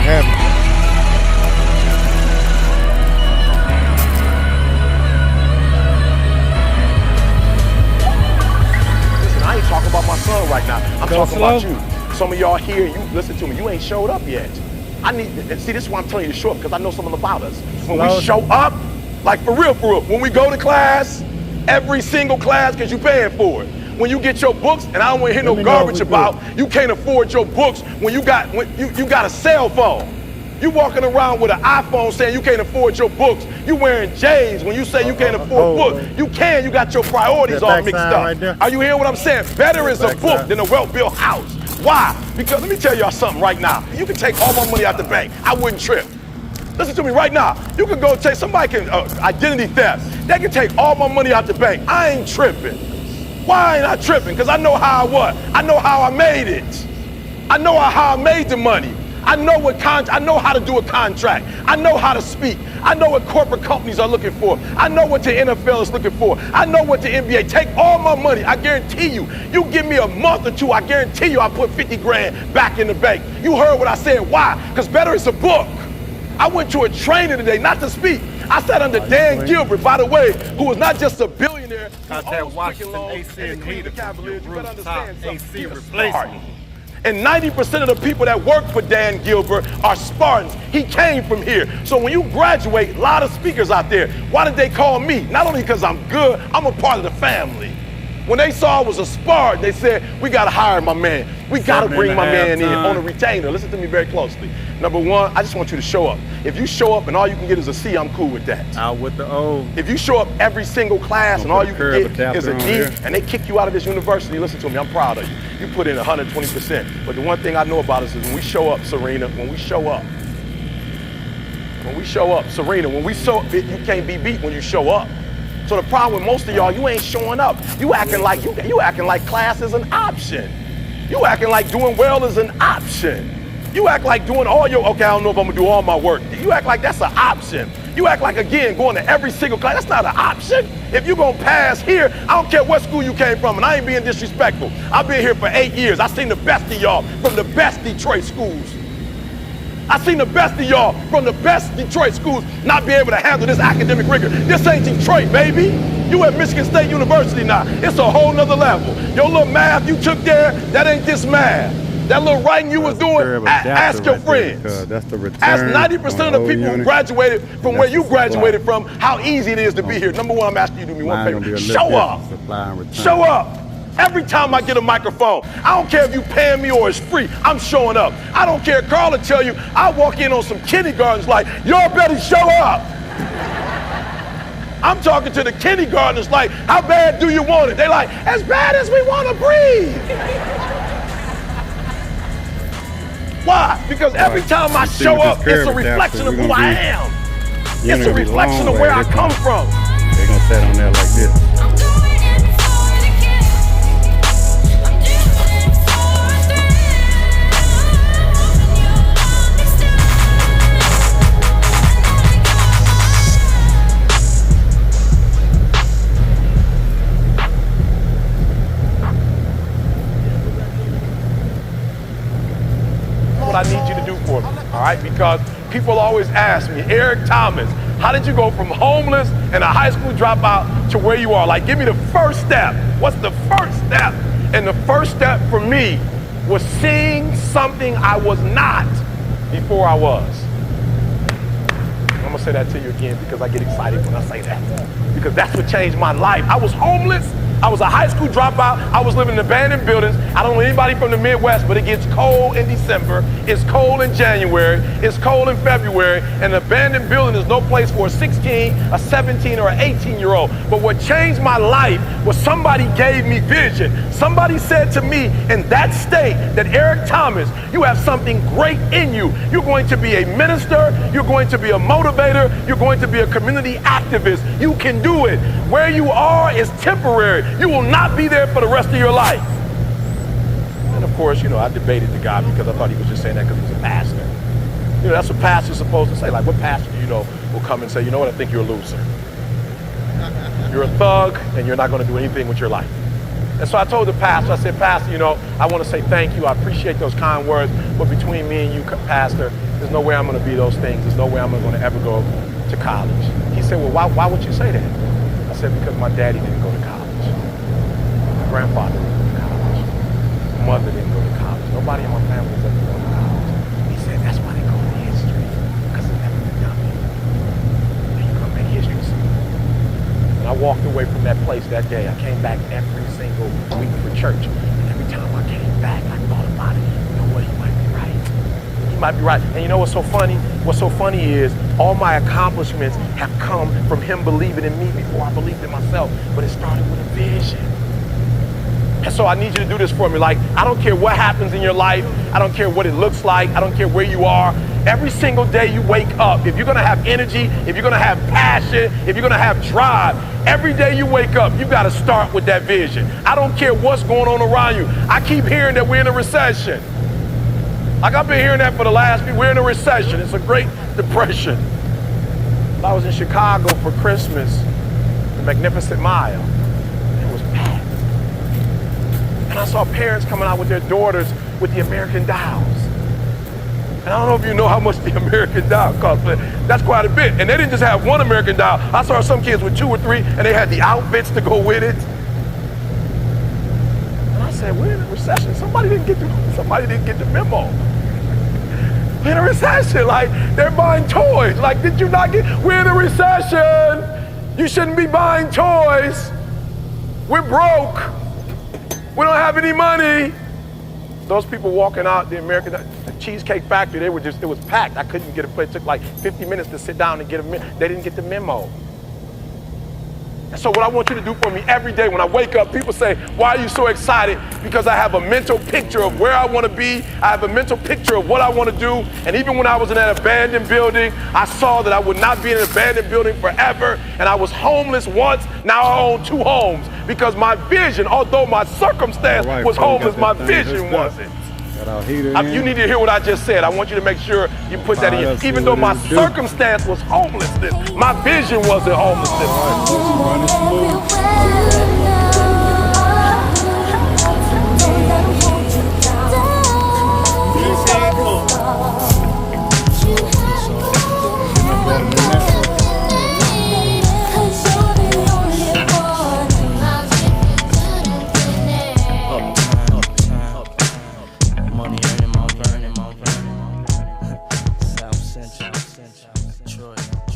have it. I ain't talking about my son right now. I'm talking about you. Some of y'all here, you listen to me, you ain't showed up yet. I need, and see, this is why I'm telling you to show up, because I know something about us. When we show up, like for real, when we go to class, every single class, because you paying for it. When you get your books, and I don't want to hear no garbage about you can't afford your books when you got a cell phone. You walking around with an iPhone saying you can't afford your books. You wearing J's when you say you can't afford books. You can, you got your priorities all mixed up. Right, are you hearing what I'm saying? Better is a book than a well-built house. Why? Because let me tell y'all something right now. You can take all my money out the bank. I wouldn't trip. Listen to me right now. You can go take, somebody can, identity theft. They can take all my money out the bank. I ain't tripping. Why ain't I tripping? Because I know how I what? I know how I made it. I know how I made the money. I know I know how to do a contract. I know how to speak. I know what corporate companies are looking for. I know what the NFL is looking for. I know what the NBA. Take all my money. I guarantee you. You give me a month or two. I guarantee you. I put 50 grand back in the bank. You heard what I said. Why? Because better is a book. I went to a training today, not to speak. I sat under Dan Gilbert, by the way, who was not just a billionaire. Contact Washington AC and heater. Rooftop AC replacement. And 90% of the people that work for Dan Gilbert are Spartans. He came from here. So when you graduate, a lot of speakers out there, why did they call me? Not only because I'm good, I'm a part of the family. When they saw I was a Spartan, they said, we got to hire my man. We got to bring my man in on a retainer. Listen to me very closely. Number one, I just want you to show up. If you show up and all you can get is a C, I'm cool with that. Out with the O. If you show up every single class and all you can get is a D and they kick you out of this university, listen to me, I'm proud of you. You put in 120%. But the one thing I know about us is when we show up, Serena, Serena, when we show up, you can't be beat when you show up. So the problem with most of y'all, you ain't showing up. You acting like class is an option. You acting like doing well is an option. You act like doing all your, okay, I don't know if I'm gonna do all my work. You act like that's an option. You act like, again, going to every single class, that's not an option. If you're gonna pass here, I don't care what school you came from, and I ain't being disrespectful. I've been here for 8 years. I've seen the best of y'all from the best Detroit schools. I've seen the best of y'all from the best Detroit schools not be able to handle this academic rigor. This ain't Detroit, baby. You at Michigan State University now. It's a whole nother level. Your little math you took there, that ain't this math. That little writing you was doing, ask your friends. That's the return. Ask 90% of the people who graduated from where you graduated from how easy it is to be here. Number one, I'm asking you to do me one favor. Show up. Show up. Every time I get a microphone, I don't care if you paying me or it's free, I'm showing up. I don't care. Carl will tell you, I walk in on some kindergartens like, y'all better show up. I'm talking to the kindergartners like, how bad do you want it? They like, as bad as we want to breathe. Why? Because every time I show up, it's a reflection of who I am. It's a reflection of where I come from. They're gonna sit on there like this. I need you to do for me, all right? Because people always ask me, Eric Thomas, how did you go from homeless and a high school dropout to where you are? Like, give me the first step. What's the first step? And the first step for me was seeing something I was not before I was. I'm gonna say that to you again because I get excited when I say that. Because that's what changed my life. I was homeless. I was a high school dropout. I was living in abandoned buildings. I don't know anybody from the Midwest, but it gets cold in December. It's cold in January. It's cold in February. And an abandoned building is no place for a 16, a 17, or an 18-year-old. But what changed my life was somebody gave me vision. Somebody said to me in that state that, Eric Thomas, you have something great in you. You're going to be a minister. You're going to be a motivator. You're going to be a community activist. You can do it. Where you are is temporary. You will not be there for the rest of your life. And of course, I debated the guy because I thought he was just saying that because he was a pastor. That's what pastors are supposed to say. Like, what pastor will come and say, you know what, I think you're a loser. You're a thug and you're not going to do anything with your life. And so I told the pastor, I said, Pastor, you know, I want to say thank you. I appreciate those kind words. But between me and you, Pastor, there's no way I'm going to be those things. There's no way I'm going to ever go to college. He said, well, why would you say that? I said, because my daddy didn't go to college. My grandfather didn't go to college. My mother didn't go to college. Nobody in my family has ever gone to college. He said, that's why they go to history, because it's never been done before. And you're going to make history soon. And I walked away from that place that day. I came back every single week for church. And every time I came back, I thought about it. You know what? He might be right. He might be right. And you know what's so funny? What's so funny is all my accomplishments have come from him believing in me before I believed in myself. But it started with a vision. And so I need you to do this for me. Like, I don't care what happens in your life. I don't care what it looks like. I don't care where you are. Every single day you wake up, if you're gonna have energy, if you're gonna have passion, if you're gonna have drive, every day you wake up, you gotta start with that vision. I don't care what's going on around you. I keep hearing that we're in a recession. Like, I've been hearing that for the last week. We're in a recession. It's a great depression. I was in Chicago for Christmas, the Magnificent Mile. It was packed. And I saw parents coming out with their daughters with the American dolls. And I don't know if you know how much the American doll costs, but that's quite a bit. And they didn't just have one American doll. I saw some kids with 2 or 3, and they had the outfits to go with it. And I said, we're in a recession. Somebody didn't get the memo. We're in a recession. Like, they're buying toys. Like, did you not get? We're in a recession. You shouldn't be buying toys. We're broke. We don't have any money. Those people walking out the Cheesecake Factory, it was packed. I couldn't get a plate. It took like 50 minutes to sit down and get they didn't get the memo. And so what I want you to do for me every day when I wake up, people say, why are you so excited? Because I have a mental picture of where I want to be. I have a mental picture of what I want to do. And even when I was in that abandoned building, I saw that I would not be in an abandoned building forever. And I was homeless once, now I own 2 homes. Because my vision, although my circumstance was homeless, my vision wasn't. You need to hear what I just said. I want you to make sure you put that in. Even though my circumstance was homelessness, my vision wasn't homelessness. Detroit.